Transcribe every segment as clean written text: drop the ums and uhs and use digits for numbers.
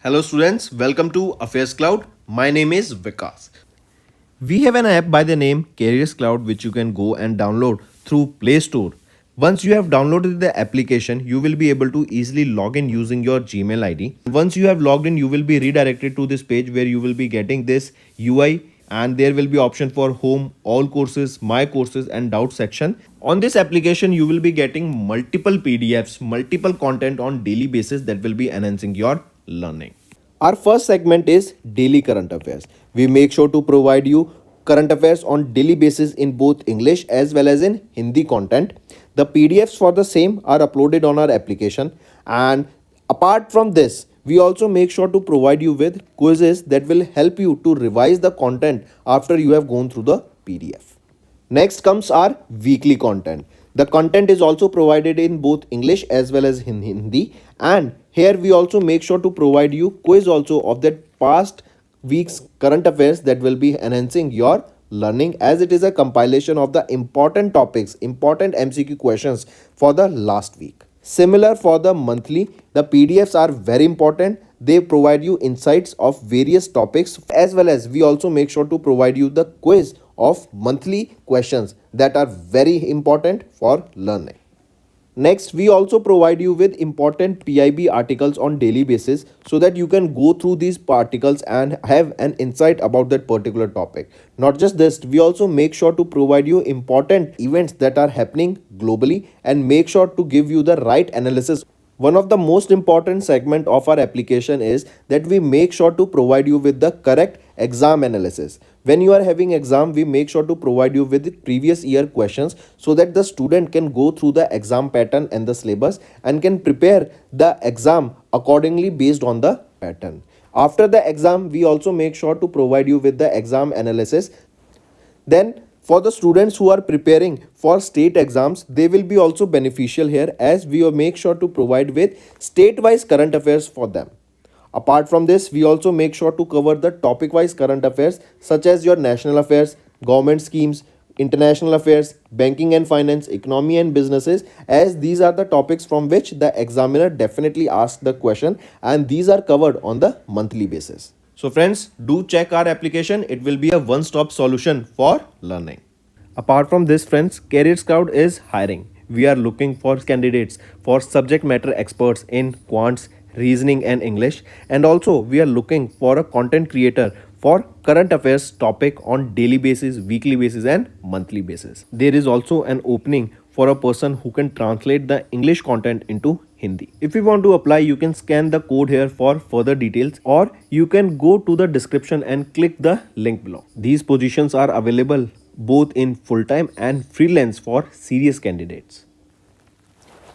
Hello students, welcome to AffairsCloud. My name is Vikas. We have an app by the name CareersCloud which you can go and download through Play Store. Once you have downloaded the application, you will be able to easily log in using your Gmail ID. Once you have logged in, you will be redirected to this page where you will be getting this UI, and there will be option for home, all courses, my courses and doubt section. On this application, you will be getting multiple PDFs, multiple content on daily basis that will be enhancing your learning. Our first segment is daily current affairs. We make sure to provide you current affairs on daily basis in both English as well as in Hindi content. The PDFs for the same are uploaded on our application, and apart from this, we also make sure to provide you with quizzes that will help you to revise the content after you have gone through the PDF. Next comes our weekly content. The content is also provided in both English as well as in Hindi, and here we also make sure to provide you quiz also of that past week's current affairs that will be enhancing your learning, as it is a compilation of the important topics, important MCQ questions for the last week. Similar for the monthly, the PDFs are very important. They provide you insights of various topics, as well as we also make sure to provide you the quiz of monthly questions that are very important for learning. Next, we also provide you with important PIB articles on daily basis so that you can go through these articles and have an insight about that particular topic. Not just this, we also make sure to provide you important events that are happening globally and make sure to give you the right analysis. One of the most important segment of our application is that we make sure to provide you with the correct exam analysis. When you are having exam, we make sure to provide you with previous year questions so that the student can go through the exam pattern and the syllabus and can prepare the exam accordingly based on the pattern. After the exam, we also make sure to provide you with the exam analysis. Then for the students who are preparing for state exams, they will be also beneficial here, as we will make sure to provide with state-wise current affairs for them. Apart from this, we also make sure to cover the topic-wise current affairs such as your national affairs, government schemes, international affairs, banking and finance, economy and businesses, as these are the topics from which the examiner definitely asks the question, and these are covered on the monthly basis. So friends, do check our application. It will be a one-stop solution for learning. Apart from this, friends, CareersCloud is hiring. We are looking for candidates for subject matter experts in quants, reasoning and English, and also we are looking for a content creator for current affairs topic on daily basis, weekly basis and monthly basis. There is also an opening for a person who can translate the English content into Hindi. If you want to apply, you can scan the code here for further details, or you can go to the description and click the link below. These positions are available both in full-time and freelance for serious candidates.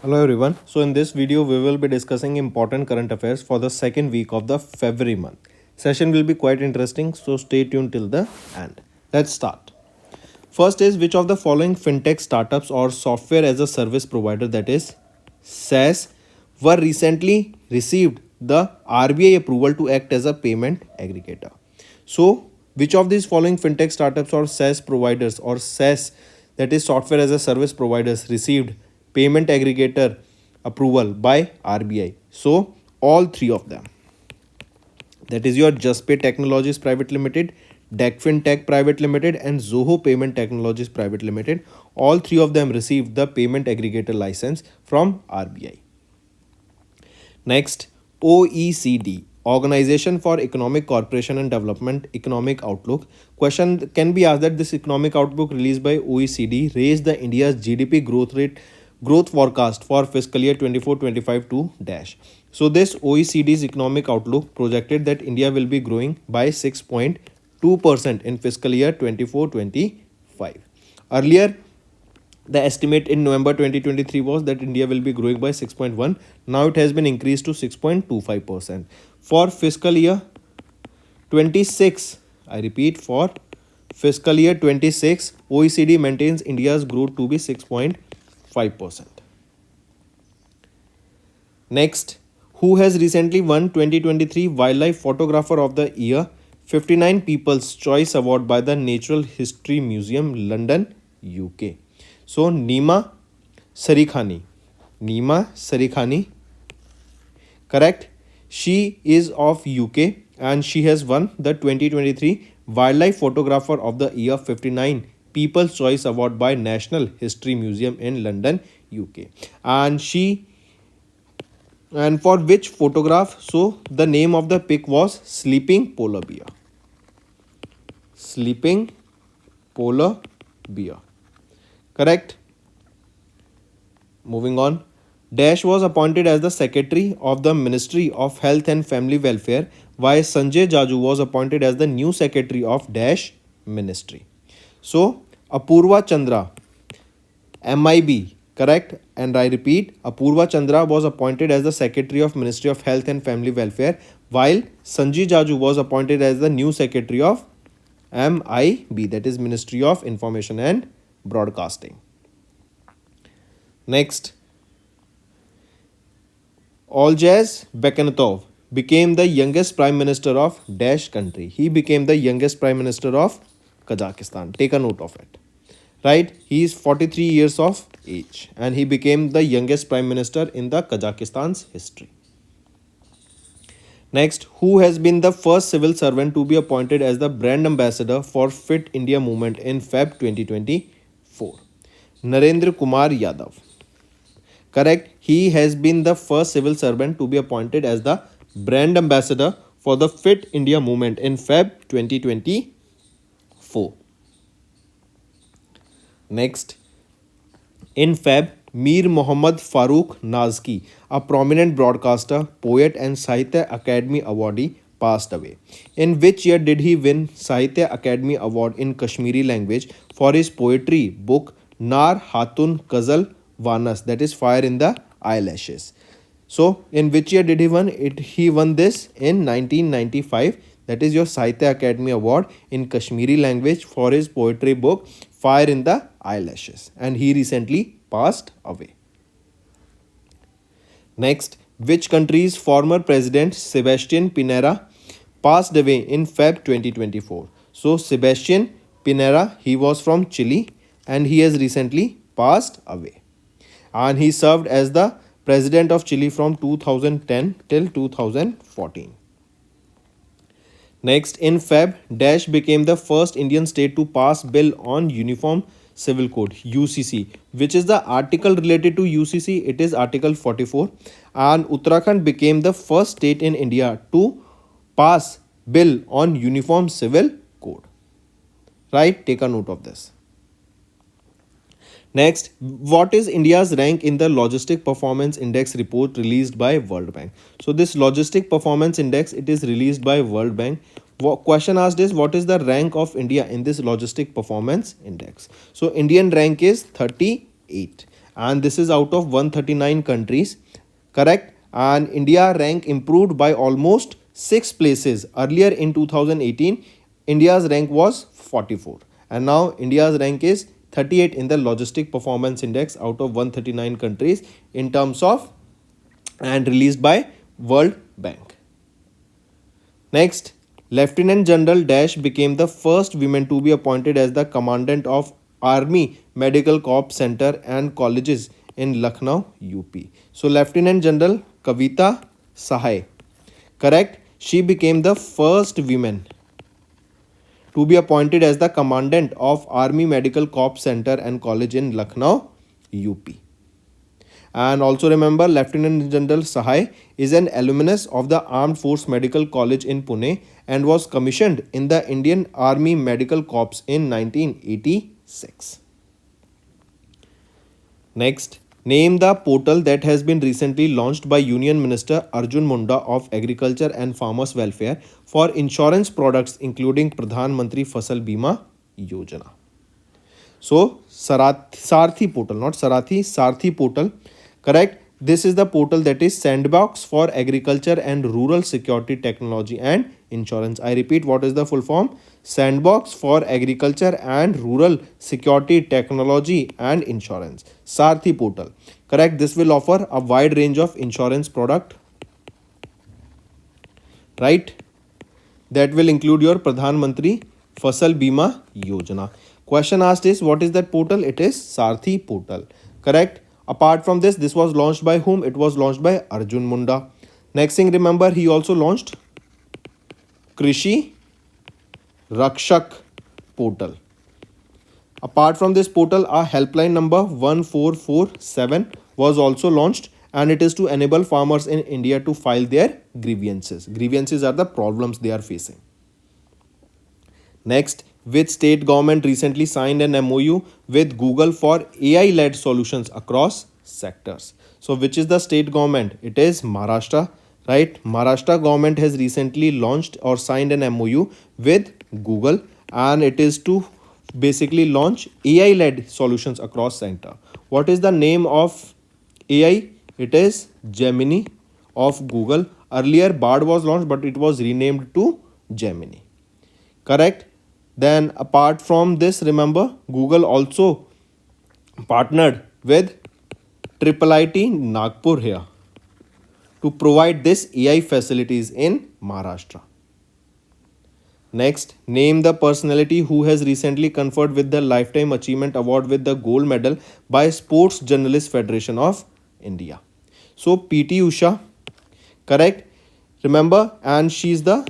Hello everyone. So in this video, we will be discussing important current affairs for the second week of the February month. Session will be quite interesting, so stay tuned till the end. Let's start. First is, which of the following fintech startups or software as a service provider, that is SaaS, were recently received the RBI approval to act as a payment aggregator? So which of these following fintech startups or SaaS providers, or SaaS, that is software as a service providers, received payment aggregator approval by RBI? So all three of them. That is your JustPay Technologies Private Limited, Decfin Tech Private Limited and Zoho Payment Technologies Private Limited. All three of them received the payment aggregator license from RBI. Next, OECD, Organization for Economic Cooperation and Development Economic Outlook. Question can be asked that this economic outlook released by OECD raised the India's GDP growth forecast for fiscal year 24-25 to dash. So this OECD's economic outlook projected that India will be growing by 6.2% in fiscal year 24-25. Earlier, the estimate in November 2023 was that India will be growing by 6.1. Now it has been increased to 6.25%. For fiscal year 26, I repeat, for fiscal year 26, OECD maintains India's growth to be 6.5%. Next, who has recently won 2023 Wildlife Photographer of the Year 59 People's Choice Award by the Natural History Museum, London, UK? So Neema Sarikhani, correct? She is of UK and she has won the 2023 Wildlife Photographer of the Year 59 People's Choice Award by National History Museum in London, UK. And for which photograph? So the name of the pic was Sleeping Polar Bear. Sleeping Polar Bear. Correct. Moving on. Dash was appointed as the Secretary of the Ministry of Health and Family Welfare, while Sanjay Jaju was appointed as the new Secretary of Dash Ministry. So, Apurva Chandra, MIB, correct? And I repeat, Apurva Chandra was appointed as the Secretary of Ministry of Health and Family Welfare, while Sanjay Jaju was appointed as the new Secretary of MIB, that is Ministry of Information and Broadcasting. Next, Olgierd Bekhanatov became the youngest Prime Minister of Dash country. He became the youngest Prime Minister of Kazakhstan. Take a note of it. Right? He is 43 years of age and he became the youngest Prime Minister in the Kazakhstan's history. Next, who has been the first civil servant to be appointed as the brand ambassador for Fit India movement in Feb 2024? Narendra Kumar Yadav. Correct. He has been the first civil servant to be appointed as the brand ambassador for the Fit India movement in Feb 2024. Next, in Feb, Mir Mohammad Farooq Nazki, a prominent broadcaster, poet and Sahitya Academy awardee, passed away. In which year did he win Sahitya Academy Award in Kashmiri language for his poetry book Nar Hatun Kazal Vanas, that is Fire in the Eyelashes? So, in which year did he won it? He won this in 1995. That is your Sahitya Academy Award in Kashmiri language for his poetry book Fire in the Eyelashes, and he recently passed away. Next, which country's former president Sebastian Pinera passed away in Feb 2024? So, Sebastian Pinera, he was from Chile and he has recently passed away. And he served as the president of Chile from 2010 till 2014. Next, in Feb, Dash became the first Indian state to pass Bill on Uniform Civil Code, UCC. Which is the article related to UCC? It is Article 44. And Uttarakhand became the first state in India to pass Bill on Uniform Civil Code. Right? Take a note of this. Next, what is India's rank in the Logistic Performance Index report released by World Bank? So this Logistic Performance Index, it is released by World Bank. Question asked is, what is the rank of India in this Logistic Performance Index? So Indian rank is 38 and this is out of 139 countries, correct? And India rank improved by almost 6 places. Earlier in 2018, India's rank was 44 and now India's rank is 38 in the Logistic Performance Index out of 139 countries in terms of, and released by World Bank. Next, Lieutenant General Dash became the first woman to be appointed as the Commandant of Army Medical Corps Center and Colleges in Lucknow, UP. So, Lieutenant General Kavita Sahai, correct? She became the first woman to be appointed as the Commandant of Army Medical Corps Center and College in Lucknow, UP. And also remember, Lieutenant General Sahai is an alumnus of the Armed Force Medical College in Pune and was commissioned in the Indian Army Medical Corps in 1986. Next, name the portal that has been recently launched by Union Minister Arjun Munda of Agriculture and Farmers Welfare for insurance products including Pradhan Mantri Fasal Bima Yojana. So, Sarthi portal, not Sarathi, Sarthi portal, correct? This is the portal that is Sandbox for Agriculture and Rural Security Technology and Insurance. I repeat, what is the full form? Sandbox for Agriculture and Rural Security Technology and Insurance. Sarthi portal, correct? This will offer a wide range of insurance product, right? That will include your Pradhan Mantri Fasal Bima Yojana. Question asked is, what is that portal? It is Sarthi portal, correct? Apart from this, this was launched by whom? It was launched by Arjun Munda. Next thing, remember, he also launched Krishi Rakshak portal. Apart from this portal, a helpline number 1447 was also launched, and it is to enable farmers in India to file their grievances. Grievances are the problems they are facing. Next, which state government recently signed an MOU with Google for AI-led solutions across sectors? So, which is the state government? It is Maharashtra, right? Maharashtra government has recently launched or signed an MOU with Google, and it is to basically launch AI-led solutions across sector. What is the name of AI? It is Gemini of Google. Earlier, Bard was launched, but it was renamed to Gemini. Correct? Then apart from this, remember, Google also partnered with IIIT Nagpur here to provide this AI facilities in Maharashtra. Next, name the personality who has recently conferred with the Lifetime Achievement Award with the gold medal by Sports Journalist Federation of India. So PT Usha, correct? Remember, and she is the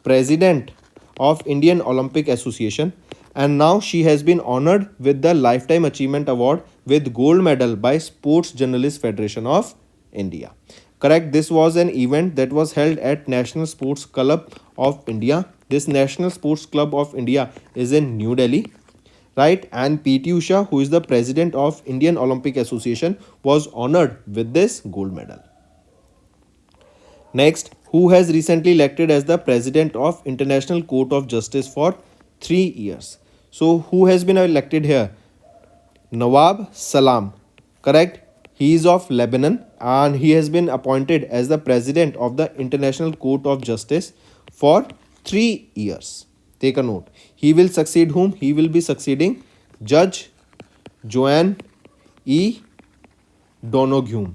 president of Indian Olympic Association, and now she has been honored with the Lifetime Achievement Award with gold medal by Sports Journalist Federation of India. Correct, this was an event that was held at National Sports Club of India. This National Sports Club of India is in New Delhi, right? And PT Usha, who is the president of Indian Olympic Association, was honored with this gold medal. Next, who has recently elected as the president of International Court of Justice for 3 years? So, who has been elected here? Nawab Salam, correct? He is of Lebanon, and he has been appointed as the president of the International Court of Justice for 3 years. Take a note. He will succeed whom? He will be succeeding Judge Joanne E. Donoghue,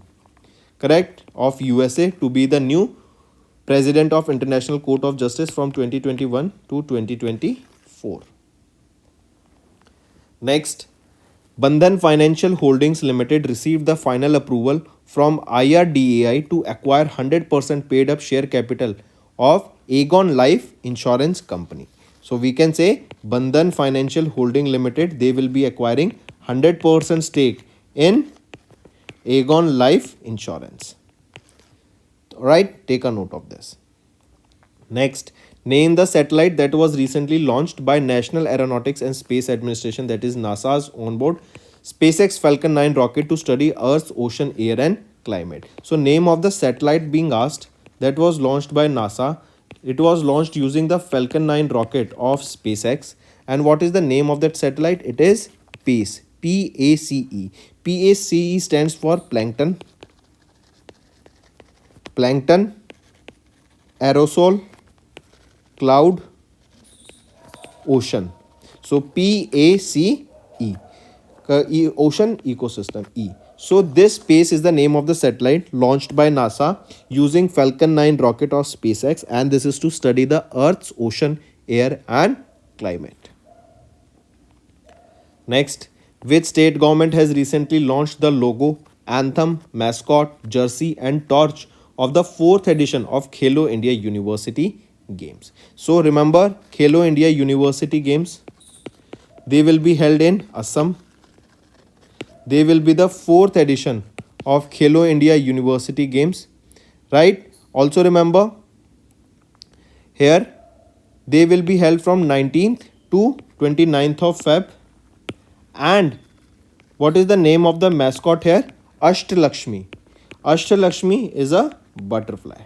correct, of USA, to be the new president of International Court of Justice from 2021 to 2024. Next, Bandhan Financial Holdings Limited received the final approval from IRDAI to acquire 100% paid up share capital of Aegon Life Insurance Company. So we can say Bandhan Financial Holding Limited, they will be acquiring 100% stake in Aegon Life Insurance. Alright, take a note of this. Next, name the satellite that was recently launched by National Aeronautics and Space Administration, that is NASA's onboard SpaceX Falcon 9 rocket to study Earth's ocean, air and climate. So name of the satellite being asked that was launched by NASA. It was launched using the Falcon 9 rocket of SpaceX. And what is the name of that satellite? It is PACE. PACE. PACE stands for plankton, aerosol, cloud, ocean. So PACE, ocean ecosystem, E. So this space is the name of the satellite launched by NASA using Falcon 9 rocket of SpaceX, and this is to study the Earth's ocean, air and climate. Next, which state government has recently launched the logo, anthem, mascot, jersey and torch of the 4th edition of Khelo India University Games? So remember, Khelo India University Games, they will be held in Assam. They will be the 4th edition of Khelo India University Games, right? Also remember, here they will be held from 19th to 29th of Feb. And what is the name of the mascot here? Ashtalakshmi. Ashtalakshmi is a butterfly.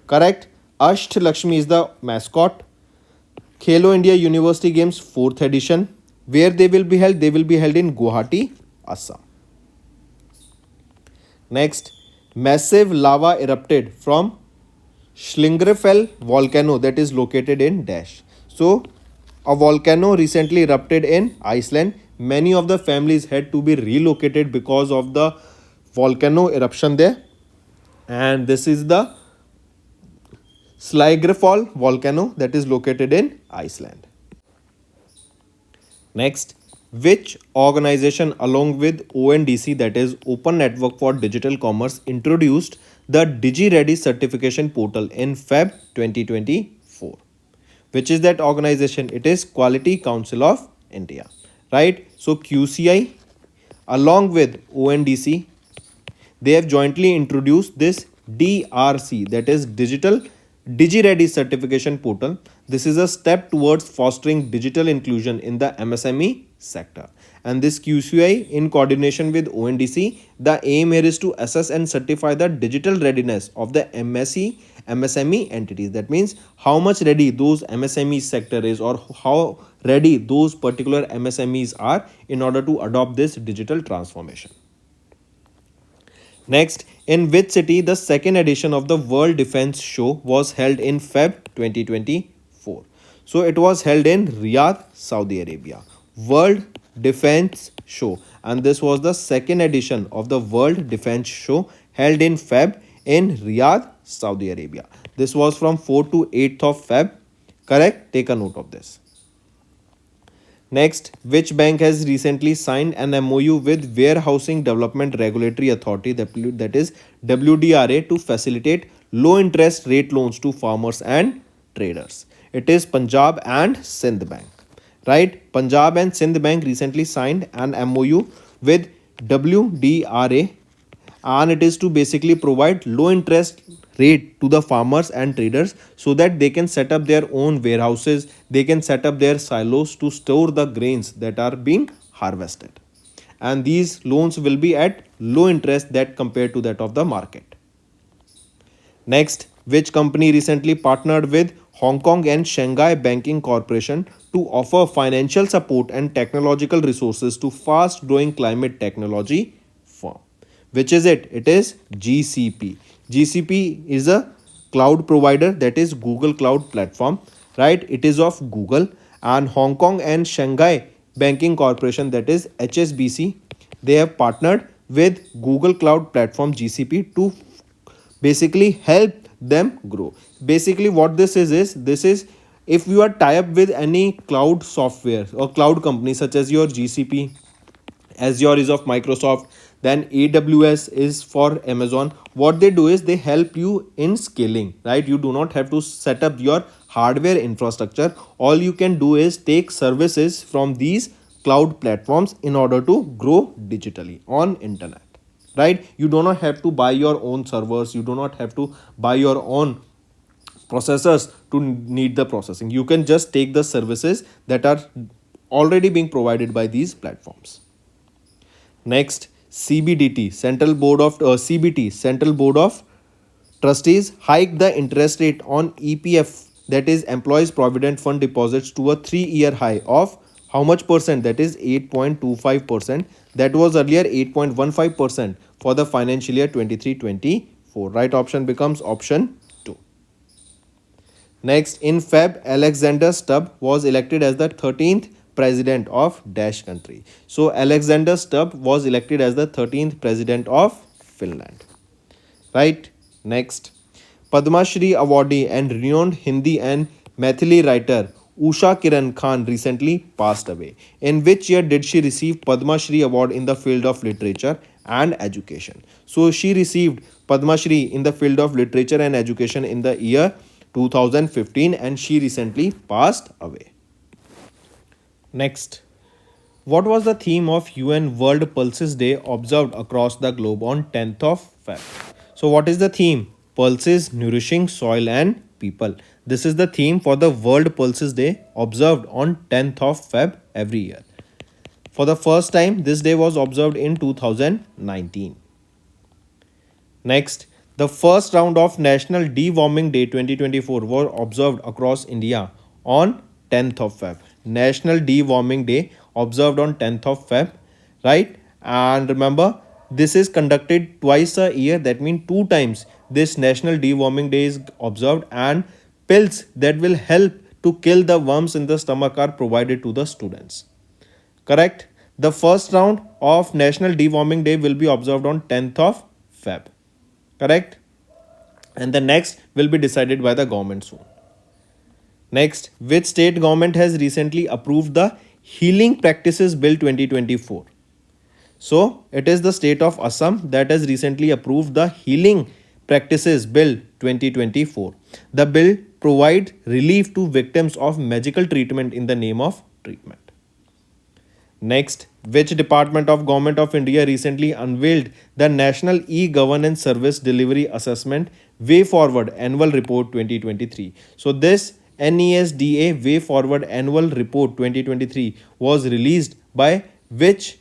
Correct? Ashtalakshmi is the mascot. Khelo India University Games 4th edition. Where they will be held? They will be held in Guwahati, Assam. Next, massive lava erupted from Slingerfell volcano that is located in Dash. So, a volcano recently erupted in Iceland. Many of the families had to be relocated because of the volcano eruption there. And this is the Sligerfall volcano that is located in Iceland. Next, Which organization along with ONDC, that is Open Network for Digital Commerce, introduced the DigiReady certification portal in Feb 2024? Which is that organization? It is Quality Council of India, right? So QCI along with ONDC, they have jointly introduced this DRC, that is Digital DigiReady certification portal. This is a step towards fostering digital inclusion in the MSME sector. And this QCI, in coordination with ONDC, the aim here is to assess and certify the digital readiness of the MSME entities. That means how much ready those MSME sector is, or how ready those particular MSMEs are in order to adopt this digital transformation. Next, in which city the second edition of the World Defense Show was held in Feb 2024? So it was held in Riyadh, Saudi Arabia. World Defense Show, and this was the second edition of the World Defense Show held in Feb in Riyadh, Saudi Arabia. This was from 4 to 8th of Feb. Correct? Take a note of this. Next, which bank has recently signed an MOU with Warehousing Development Regulatory Authority, that is WDRA, to facilitate low interest rate loans to farmers and traders? It is Punjab and Sindh Bank, right? Punjab and Sindh Bank recently signed an MOU with WDRA, and it is to basically provide low interest rate to the farmers and traders so that they can set up their own warehouses, they can set up their silos to store the grains that are being harvested, and these loans will be at low interest that compared to that of the market. Next, which company recently partnered with Hong Kong and Shanghai Banking Corporation to offer financial support and technological resources to fast growing climate technology firm? Which is it? It is GCP. GCP is a cloud provider, that is Google Cloud Platform, right? It is of Google. And Hong Kong and Shanghai Banking Corporation, that is HSBC, they have partnered with Google Cloud Platform GCP to basically help them grow. Basically what this is if you are tie up with any cloud software or cloud company such as your GCP, Azure is of Microsoft, then AWS is for Amazon. What they do is they help you in scaling, right? You do not have to set up your hardware infrastructure. All you can do is take services from these cloud platforms in order to grow digitally on internet, right? You do not have to buy your own servers, you do not have to buy your own processors to need the processing. You can just take the services that are already being provided by these platforms. Next, CBDT, Central Board of CBT, Central Board of Trustees, hiked the interest rate on EPF, that is Employees Provident Fund deposits, to a 3-year high of how much percent? That is 8.25%. That was earlier 8.15% for the financial year 23-24. Right option becomes option 2. Next, in Feb, Alexander Stubb was elected as the 13th president of Dash country. So Alexander Stubb was elected as the 13th president of Finland. Right? Next, Padma Shri awardee and renowned Hindi and Maithili writer Usha Kiran Khan recently passed away. In which year did she receive Padma Shri award in the field of literature and education? So she received Padma Shri in the field of literature and education in the year 2015, and she recently passed away. Next, what was the theme of UN World Pulses Day observed across the globe on 10th of Feb? So what is the theme? Pulses nourishing soil and people. This is the theme for the World Pulses Day observed on 10th of Feb every year. For the first time, this day was observed in 2019. Next, the first round of National Deworming Day 2024 were observed across India on 10th of Feb. National Deworming Day observed on 10th of Feb, right? And remember, this is conducted twice a year. That means 2 times this National Deworming Day is observed, and pills that will help to kill the worms in the stomach are provided to the students. Correct? The first round of National Deworming Day will be observed on 10th of Feb. Correct? And the next will be decided by the government soon. Next, which state government has recently approved the Healing Practices Bill 2024. So it is the state of Assam that has recently approved the Healing Practices Bill 2024. The bill provides relief to victims of medical treatment in the name of treatment. Next, which Department of Government of India recently unveiled the National E-Governance Service Delivery Assessment Way Forward Annual Report 2023. So this NESDA Way Forward Annual Report 2023 was released by which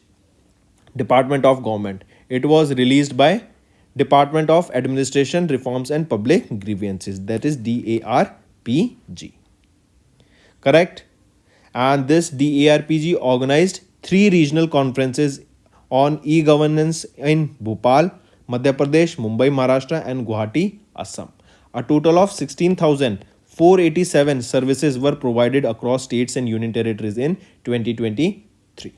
Department of Government? It was released by Department of Administration Reforms and Public Grievances, that is DARPG. Correct? And this DARPG organized 3 regional conferences on e-governance in Bhopal, Madhya Pradesh, Mumbai, Maharashtra, and Guwahati, Assam. A total of 16,487 services were provided across states and union territories in 2023.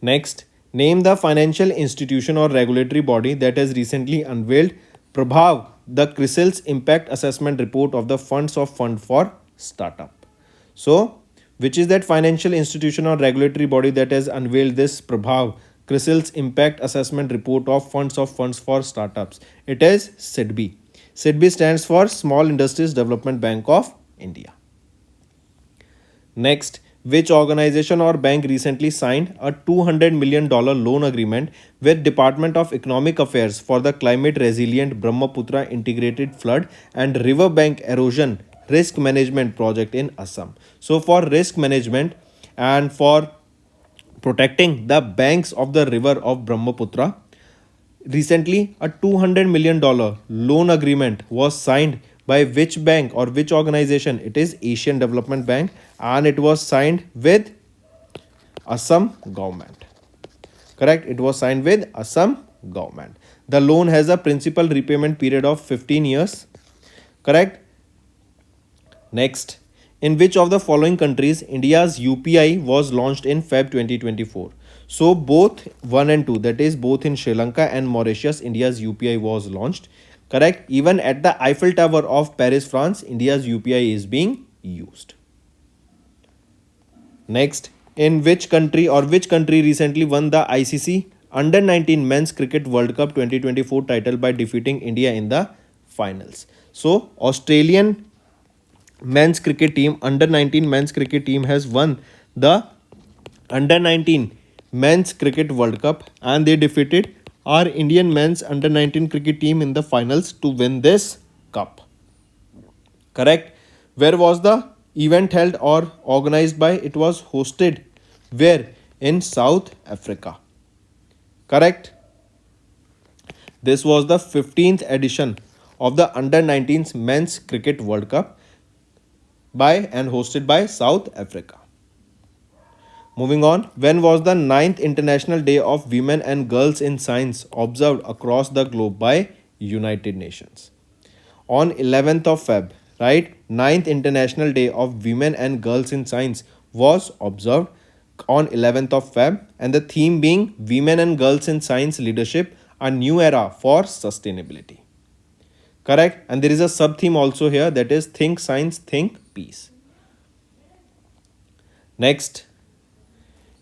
Next, name the financial institution or regulatory body that has recently unveiled Prabhav, the CRISIL's Impact Assessment Report of the Funds of Fund for Startup. So, which is that financial institution or regulatory body that has unveiled this Prabhav, CRISIL's Impact Assessment Report of Funds for Startups? It is SIDBI. SIDBI stands for Small Industries Development Bank of India. Next, which organization or bank recently signed a $200 million loan agreement with Department of Economic Affairs for the climate resilient Brahmaputra integrated flood and river bank erosion risk management project in Assam? So for risk management and for protecting the banks of the river of Brahmaputra, recently a $200 million loan agreement was signed by which bank or which organization? It is Asian Development Bank, and it was signed with Assam government. Correct? It was signed with Assam government. The loan has a principal repayment period of 15 years. Correct? Next, in which of the following countries India's UPI was launched in Feb 2024? So both 1 and 2, that is both in Sri Lanka and Mauritius, India's UPI was launched. Correct? Even at the Eiffel Tower of Paris, France, India's UPI is being used. Next, in which country recently won the ICC Under 19 Men's Cricket World Cup 2024 title by defeating India in the finals? So, Australian men's cricket team, Under 19 men's cricket team has won the Under 19 Men's Cricket World Cup, and they defeated our Indian men's Under 19 cricket team in the finals to win this cup. Correct? Where was the event held or organized by? It was hosted where? In South Africa. Correct? This was the 15th edition of the Under 19 Men's Cricket World Cup by and hosted by South Africa. Moving on, when was the 9th International Day of Women and Girls in Science observed across the globe by United Nations? On 11th of Feb, right? 9th International Day of Women and Girls in Science was observed on 11th of Feb, and the theme being Women and Girls in Science Leadership, a New Era for Sustainability. Correct? And there is a sub-theme also here, that is Think Science, Think Peace. Next,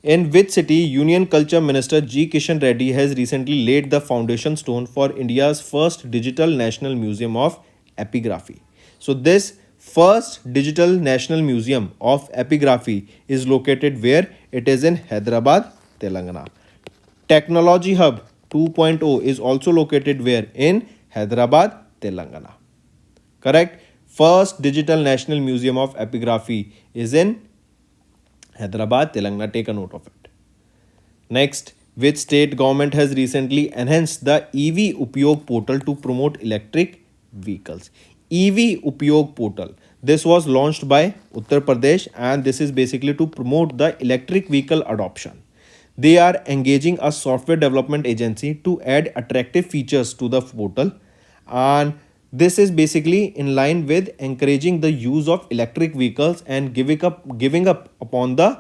in which city Union Culture Minister G. Kishan Reddy has recently laid the foundation stone for India's first digital national museum of epigraphy? So this first digital national museum of epigraphy is located where? It is in Hyderabad, Telangana. Technology Hub 2.0 is also located where? In Hyderabad, Telangana. Correct? First digital national museum of epigraphy is in Hyderabad, Telangana. Take a note of it. Next, which state government has recently enhanced the EV Upyog portal to promote electric vehicles? EV Upyog portal. This was launched by Uttar Pradesh, and this is basically to promote the electric vehicle adoption. They are engaging a software development agency to add attractive features to the portal, and this is basically in line with encouraging the use of electric vehicles and giving up upon the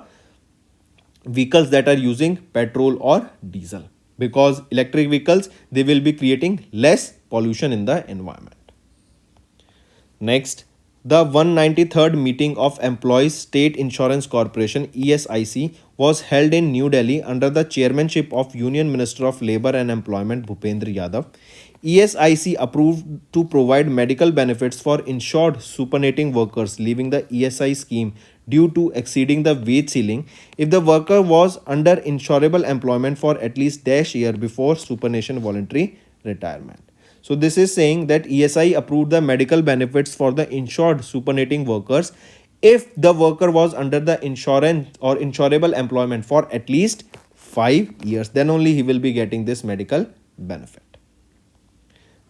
vehicles that are using petrol or diesel, because electric vehicles, they will be creating less pollution in the environment. Next, The 193rd meeting of Employees State Insurance Corporation ESIC was held in New Delhi under the chairmanship of Union Minister of Labour and Employment Bhupendra Yadav. ESIC approved to provide medical benefits for insured superannuating workers leaving the ESI scheme due to exceeding the wage ceiling if the worker was under insurable employment for at least dash year before superannuation voluntary retirement. So this is saying that ESI approved the medical benefits for the insured superannuating workers if the worker was under the insurance or insurable employment for at least 5 years. Then only he will be getting this medical benefit.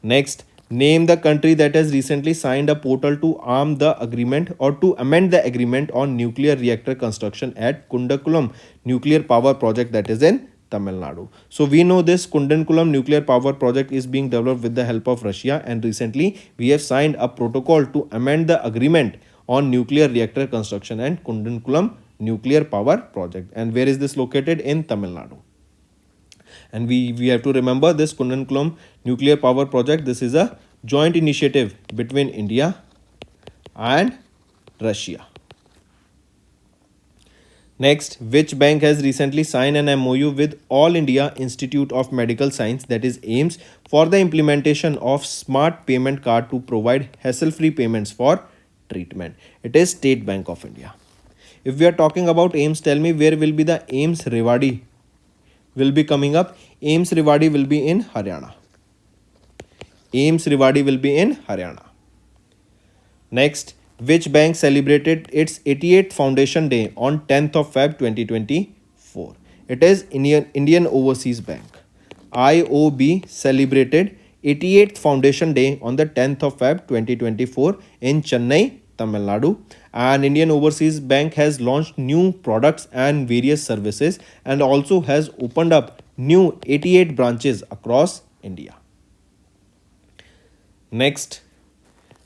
Next, name the country that has recently signed a portal to arm the agreement or to amend the agreement on nuclear reactor construction at Kundakulam nuclear power project that is in Tamil Nadu. So we know this Kundankulam nuclear power project is being developed with the help of Russia, and recently we have signed a protocol to amend the agreement on nuclear reactor construction and Kundankulam nuclear power project. And where is this located? In Tamil Nadu. And we have to remember this Kundankulam nuclear power project. This is a joint initiative between India and Russia. Next, which bank has recently signed an MOU with All India Institute of Medical Science, that is AIMS, for the implementation of smart payment card to provide hassle-free payments for treatment? It is State Bank of India. If we are talking about AIMS, tell me where will be the AIMS Rewari will be coming up. AIMS Rewari will be in Haryana. AIMS Rewari will be in Haryana. Next, which bank celebrated its 88th Foundation Day on 10th of Feb 2024? It is Indian Overseas Bank. IOB celebrated 88th Foundation Day on the 10th of Feb 2024 in Chennai, Tamil Nadu. And Indian Overseas Bank has launched new products and various services and also has opened up new 88 branches across India. Next,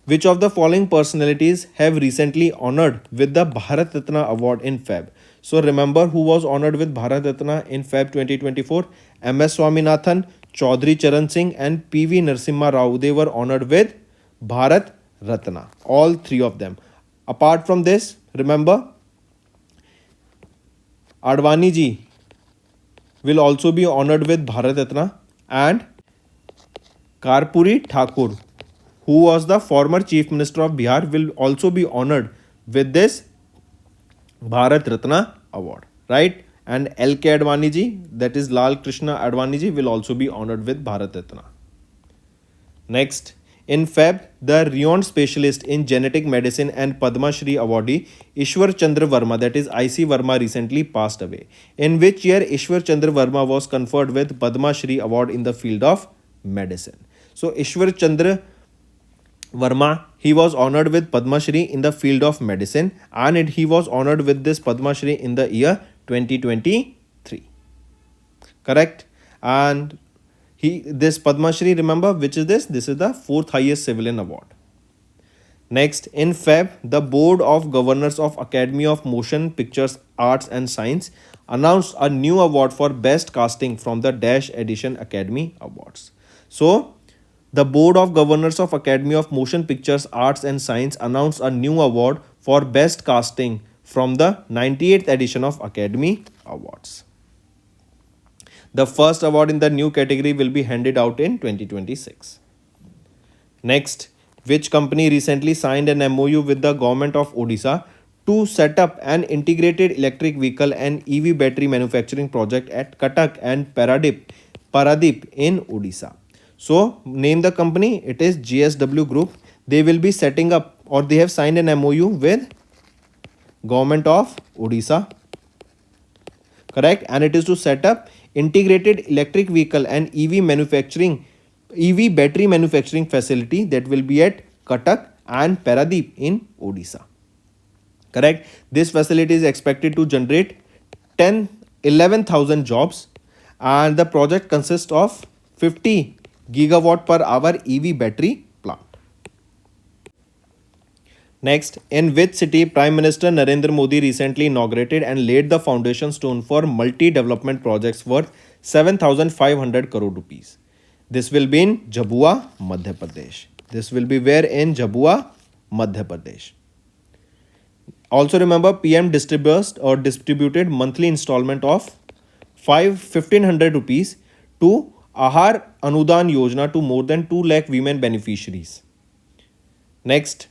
which of the following personalities have recently honored with the Bharat Ratna award in Feb? So remember who was honored with Bharat Ratna in Feb 2024? MS Swaminathan, Chaudhary Charan Singh and PV Narasimha Rao. They were honored with Bharat Ratna. All three of them. Apart from this, remember Advani ji will also be honored with Bharat Ratna, and Karpuri Thakur, who was the former Chief Minister of Bihar, will also be honored with this Bharat Ratna award, right? And L.K. Advani ji, that is Lal Krishna Advani ji, will also be honored with Bharat Ratna. Next, in Feb, the renowned specialist in genetic medicine and Padma Shri awardee Ishwar Chandra Verma, that is IC Verma, recently passed away. In which year Ishwar Chandra Verma was conferred with Padma Shri award in the field of medicine? So Ishwar Chandra Verma, he was honored with Padma Shri in the field of medicine, and he was honored with this Padma Shri in the year 2023. Correct? And this Padma Shri, remember which is this? This is the 4th highest civilian award. Next, in Feb, the Board of Governors of Academy of Motion Pictures Arts and Science announced a new award for Best Casting from the Dash Edition Academy Awards. So, the Board of Governors of Academy of Motion Pictures Arts and Science announced a new award for Best Casting from the 98th edition of Academy Awards. The first award in the new category will be handed out in 2026. Next, which company recently signed an MOU with the government of Odisha to set up an integrated electric vehicle and EV battery manufacturing project at Cuttack and Paradip in Odisha? So, name the company. It is GSW Group. They will be setting up, or they have signed an MOU with government of Odisha. Correct? And it is to set up integrated electric vehicle and EV battery manufacturing facility that will be at Cuttack and Paradip in Odisha. Correct? This facility is expected to generate 11,000 jobs, and the project consists of 50 gigawatt per hour EV battery plant. Next, in which city Prime Minister Narendra Modi recently inaugurated and laid the foundation stone for multi-development projects worth 7,500 crore rupees? This will be in Jhabua, Madhya Pradesh. This will be where? In Jhabua, Madhya Pradesh. Also remember, PM disbursed or distributed monthly installment of 1500 rupees to Ahar Anudan Yojana to more than 2 lakh women beneficiaries. Next,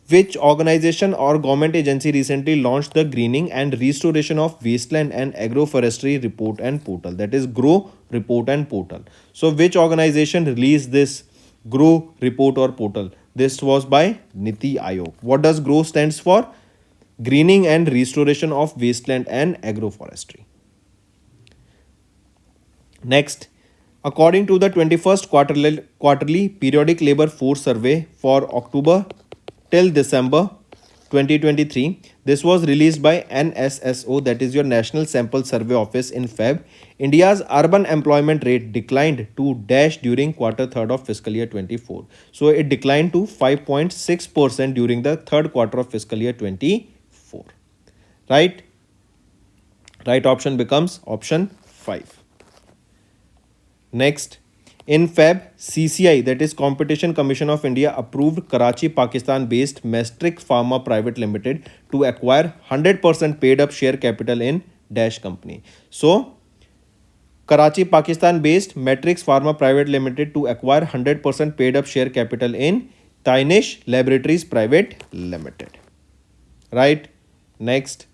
which organization or government agency recently launched the Greening and Restoration of Wasteland and Agroforestry Report and Portal? That is GROW Report and Portal. So, which organization released this GROW Report or Portal? This was by Niti Aayog. What does GROW stands for? Greening and Restoration of Wasteland and Agroforestry. Next, according to the 21st quarterly periodic labor force survey for October till December 2023, this was released by NSSO, that is your National Sample Survey Office in Feb. India's urban employment rate declined to dash during quarter third of fiscal year 24. So it declined to 5.6% during the third quarter of fiscal year 24. Right? Right option becomes option 5. Next, in Feb, CCI, that is Competition Commission of India, approved Karachi, Pakistan-based Matrix Pharma Private Limited to acquire 100% paid-up share capital in Dash Company. So, Karachi, Pakistan-based Matrix Pharma Private Limited to acquire 100% paid-up share capital in Tynish Laboratories Private Limited. Right? Next,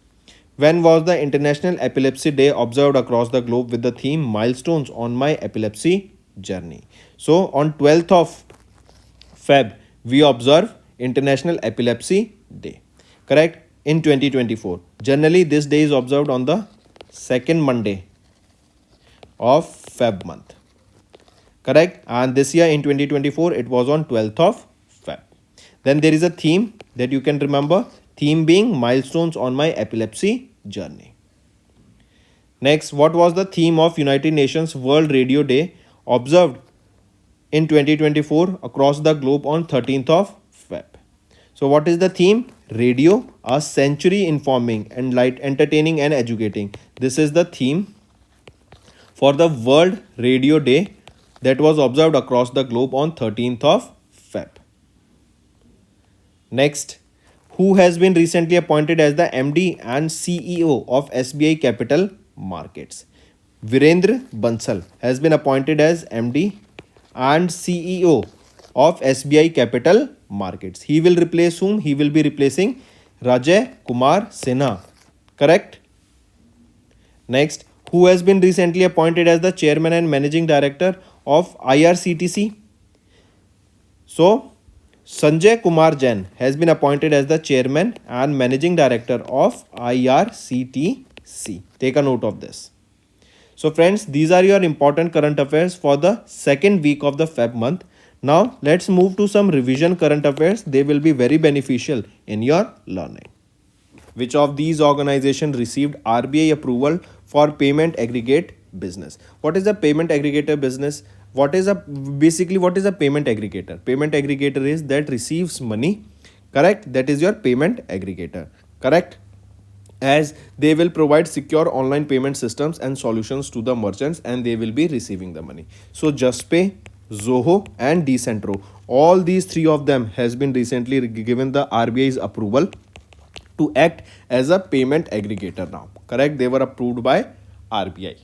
when was the International Epilepsy Day observed across the globe with the theme Milestones on My Epilepsy Journey? So, on 12th of Feb, we observe International Epilepsy Day. Correct? In 2024. Generally, this day is observed on the second Monday of Feb month. Correct? And this year in 2024, it was on 12th of Feb. Then there is a theme that you can remember. Theme being Milestones on My Epilepsy Journey. Next, what was the theme of United Nations World Radio Day observed in 2024 across the globe on 13th of Feb? So what is the theme? Radio, a century informing, entertaining and educating. This is the theme for the World Radio Day that was observed across the globe on 13th of Feb. Next, who has been recently appointed as the MD and CEO of SBI Capital Markets? Virendra Bansal has been appointed as MD and CEO of SBI Capital Markets. He will replace whom? He will be replacing Rajay Kumar Sinha. Correct? Next, who has been recently appointed as the Chairman and Managing Director of IRCTC? So, Sanjay Kumar Jain has been appointed as the Chairman and Managing Director of IRCTC. Take a note of this. So friends, these are your important current affairs for the second week of the Feb month. Now let's move to some revision current affairs. They will be very beneficial in your learning. Which of these organizations received RBI approval for payment aggregate business? What is a payment aggregator business? What is a payment aggregator? Payment aggregator is that receives money. Correct? That is your payment aggregator. Correct? As they will provide secure online payment systems and solutions to the merchants, and they will be receiving the money. So JustPay, Zoho and Decentro, all these three of them has been recently given the RBI's approval to act as a payment aggregator now. Correct? They were approved by RBI.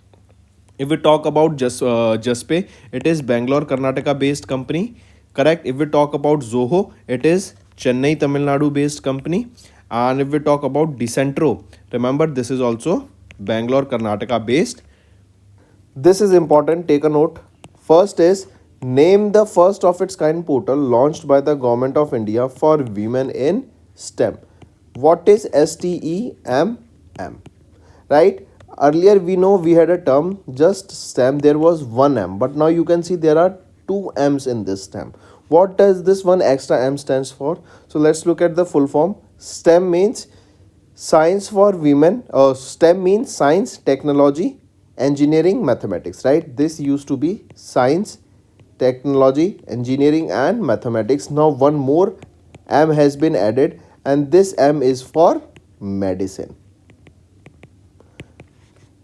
If we talk about JustPay, it is Bangalore, Karnataka based company. Correct? If we talk about Zoho, it is Chennai, Tamil Nadu based company. And if we talk about Decentro, remember this is also Bangalore, Karnataka based. This is important, take a note. First is name the first of its kind portal launched by the Government of India for women in STEM. What is STEMM? Right? Earlier we know we had a term just STEM, there was one M, but now you can see there are two M's in this STEM. What does this one extra M stands for? So let's look at the full form. STEM means science for women. STEM means science, technology, engineering, mathematics, right? This used to be science, technology, engineering and mathematics. Now one more M has been added, and this M is for medicine.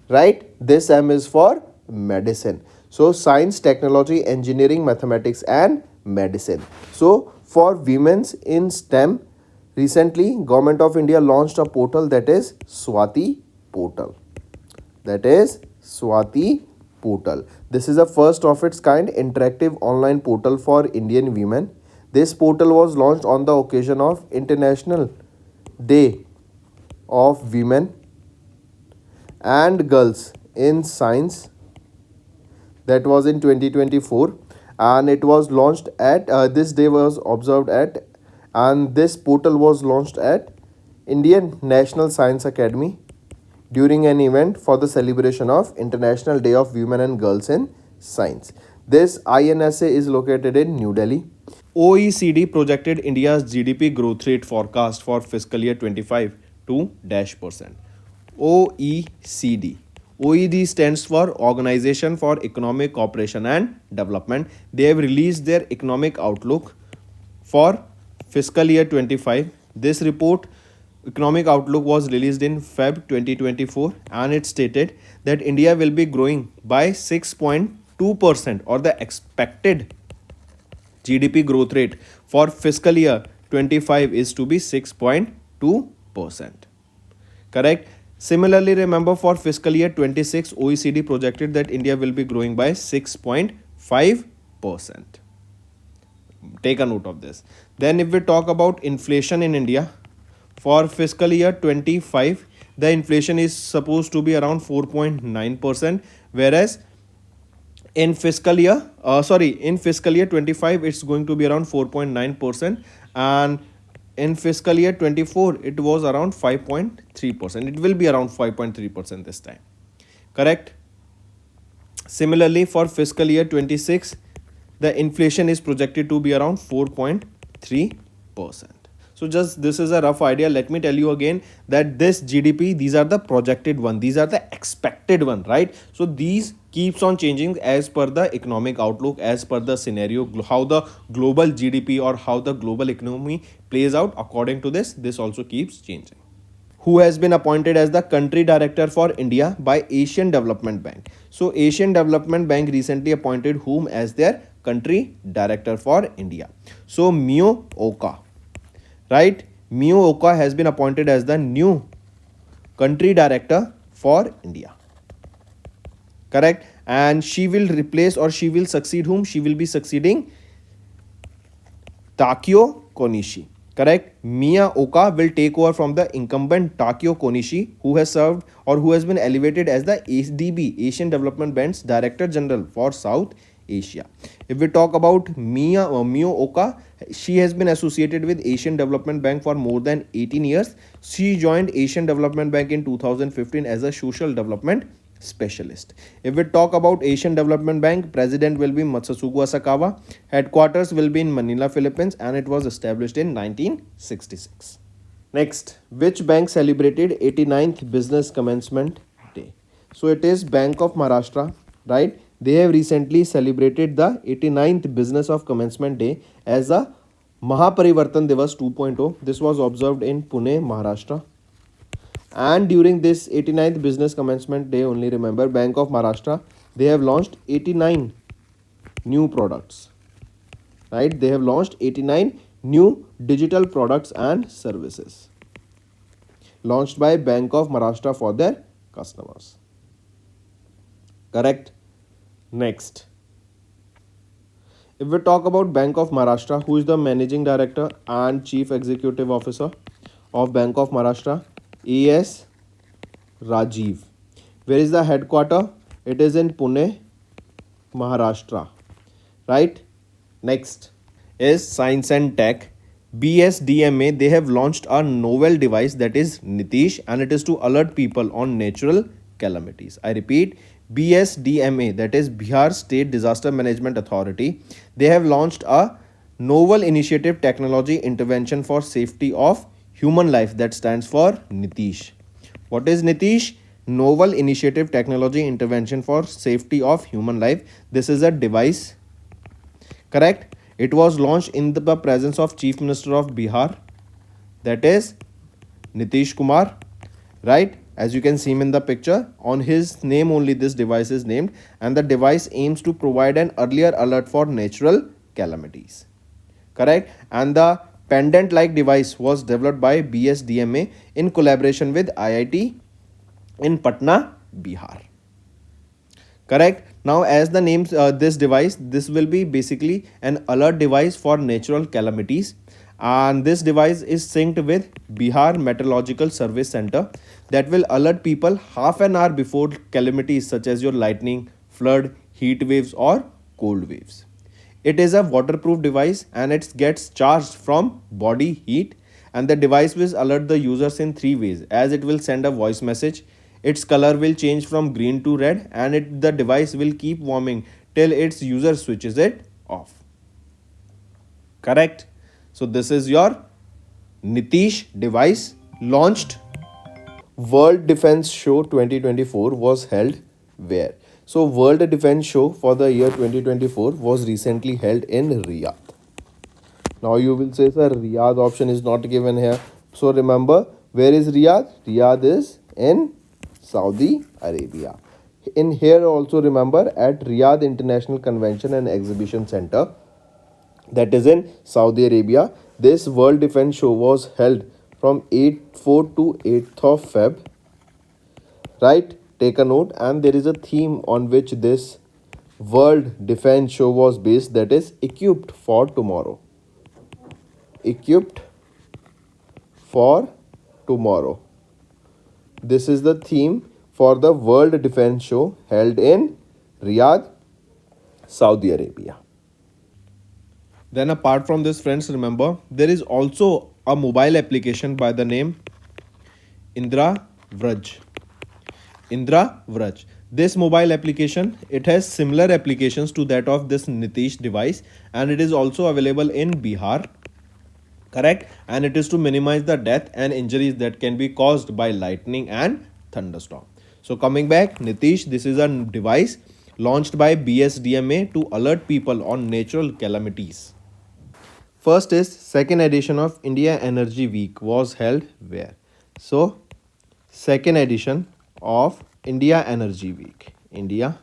Right? This M is for medicine. So science, technology, engineering, mathematics and medicine. So for women's in STEM, recently Government of India launched a portal, that is Swati portal. That is Swati portal. This is a first of its kind interactive online portal for Indian women. This portal was launched on the occasion of International Day of Women and Girls in Science, that was in 2024, and it was launched at this day was observed at, and this portal was launched at Indian National Science Academy during an event for the celebration of International Day of Women and Girls in Science. This INSA is located in New Delhi. OECD projected India's GDP growth rate forecast for fiscal year 25 to dash percent. OECD. OECD stands for Organization for Economic Cooperation and Development. They have released their economic outlook for fiscal year 25. This report, economic outlook, was released in Feb 2024, and it stated that India will be growing by 6.2%, or the expected GDP growth rate for fiscal year 25 is to be 6.2%. Correct? Similarly, remember for fiscal year 26, OECD projected that India will be growing by 6.5%. Take a note of this. Then if we talk about inflation in India, for fiscal year 25, the inflation is supposed to be around 4.9%, whereas in fiscal year 25 it's going to be around 4.9%, and in fiscal year 24 it was around 5.3%. It will be around 5.3% this time. Correct? Similarly, for fiscal year 26, the inflation is projected to be around 4.3%. So just this is a rough idea. Let me tell you again that this GDP, these are the projected one, these are the expected one, right? So these keeps on changing as per the economic outlook, as per the scenario, how the global GDP or how the global economy plays out. According to this also keeps changing. Who has been appointed as the country director for India by Asian Development Bank? So Asian Development Bank recently appointed whom as their country director for India? So Mio Oka, right? Mio Oka has been appointed as the new country director for India. Correct? And she will replace, or she will succeed whom? She will be succeeding Takio Konishi. Correct? Mia Oka will take over from the incumbent Takio Konishi, who has served or who has been elevated as the ADB, Asian Development Bank's Director General for South Asia. If we talk about Mio Oka, she has been associated with Asian Development Bank for more than 18 years. She joined Asian Development Bank in 2015 as a social development specialist. If we talk about Asian Development Bank, president will be Matsusugu Asakawa. Headquarters will be in Manila, Philippines, and it was established in 1966. Next, which bank celebrated 89th Business Commencement Day? So it is Bank of Maharashtra, right? They have recently celebrated the 89th Business of Commencement Day as a Mahaparivartan Divas 2.0. This was observed in Pune, Maharashtra. And during this 89th Business Commencement Day only, remember, Bank of Maharashtra, they have launched 89 new products, right? They have launched 89 new digital products and services launched by Bank of Maharashtra for their customers. Correct? Next, if we talk about Bank of Maharashtra, who is the Managing Director and Chief Executive Officer of Bank of Maharashtra? A.S. Rajiv. Where is the headquarter? It is in Pune, Maharashtra, right? Next is Science and Tech. BSDMA, they have launched a novel device, that is Nitish, and it is to alert people on natural calamities. I repeat, BSDMA, that is Bihar State Disaster Management Authority, they have launched a novel initiative technology intervention for safety of human life, that stands for Nitish. What is Nitish? Novel Initiative Technology Intervention for Safety of Human Life. This is a device. Correct? It was launched in the presence of Chief Minister of Bihar, that is Nitish Kumar, right? As you can see him in the picture, on his name only this device is named, and the device aims to provide an earlier alert for natural calamities. Correct? And the pendant like device was developed by BSDMA in collaboration with IIT in Patna, Bihar. Correct? Now as the names this device, this will be basically an alert device for natural calamities, and this device is synced with Bihar Meteorological Service Center that will alert people half an hour before calamities such as your lightning, flood, heat waves or cold waves. It is a waterproof device and it gets charged from body heat, and the device will alert the users in three ways. As it will send a voice message, its color will change from green to red, and the device will keep warming till its user switches it off. Correct? So this is your Nitish device launched. World Defense Show 2024 was held where? So World Defense Show for the year 2024 was recently held in Riyadh. Now you will say, sir, Riyadh option is not given here. So remember, where is Riyadh? Riyadh is in Saudi Arabia. In here also remember at Riyadh International Convention and Exhibition Center, that is in Saudi Arabia. This World Defense Show was held from 4 to 8th of Feb. Right? Take a note, and there is a theme on which this World Defense Show was based, that is equipped for tomorrow. Equipped for tomorrow. This is the theme for the World Defense Show held in Riyadh, Saudi Arabia. Then apart from this, friends, remember there is also a mobile application by the name Indra Vraj. Indra Vraj. This mobile application, it has similar applications to that of this Nitish device, and it is also available in Bihar. Correct? And it is to minimize the death and injuries that can be caused by lightning and thunderstorm. So coming back, Nitish, this is a device launched by BSDMA to alert people on natural calamities. First is second edition of India Energy Week was held where? So second edition of India Energy Week. India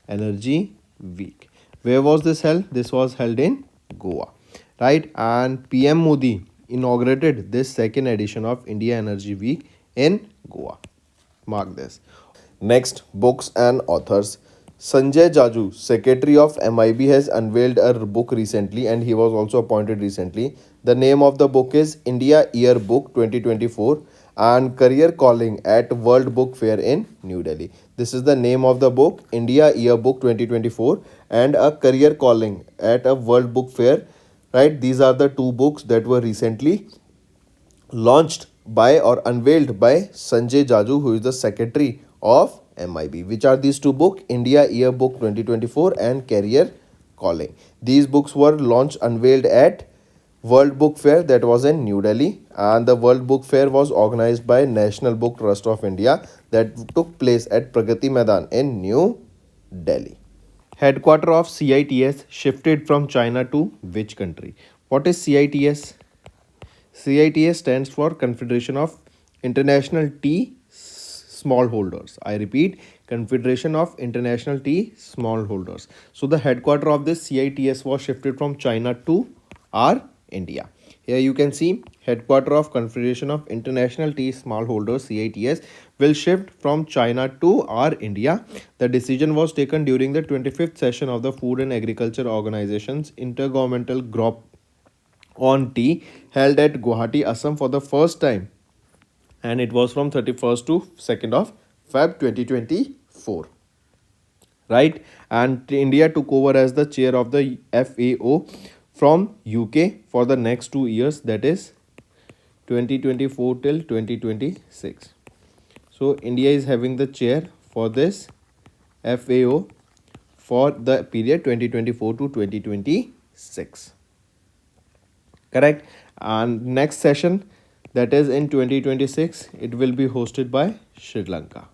Energy Week. Where was this held? This was held in Goa. Right? And PM Modi inaugurated this second edition of India Energy Week in Goa. Mark this. Next, books and authors. Sanjay Jaju, Secretary of MIB, has unveiled a book recently, and he was also appointed recently. The name of the book is India Yearbook 2024 and Career Calling at World Book Fair in New Delhi. This is the name of the book, India Yearbook 2024 and a Career Calling at a World Book Fair. Right? These are the two books that were recently launched by or unveiled by Sanjay Jaju, who is the Secretary of MIB. Which are these two books? India Yearbook 2024 and Career Calling. These books were unveiled at World Book Fair that was in New Delhi, and the World Book Fair was organized by National Book Trust of India that took place at Pragati Maidan in New Delhi. Headquarter of CITS shifted from China to which country? What is CITS? CITS stands for Confederation of International Tea Smallholders. I repeat, Confederation of International Tea Smallholders. So the headquarter of this CITS was shifted from China to our India. Here you can see headquarter of Confederation of International Tea Smallholders CITS will shift from China to our India. The decision was taken during the 25th session of the Food and Agriculture Organization's Intergovernmental Group on Tea held at Guwahati, Assam for the first time, and it was from 31st to 2nd of Feb 2024. Right? And India took over as the chair of the FAO from UK for the next 2 years, that is 2024 till 2026. So India is having the chair for this FAO for the period 2024 to 2026. Correct? And next session, that is in 2026, it will be hosted by Sri Lanka.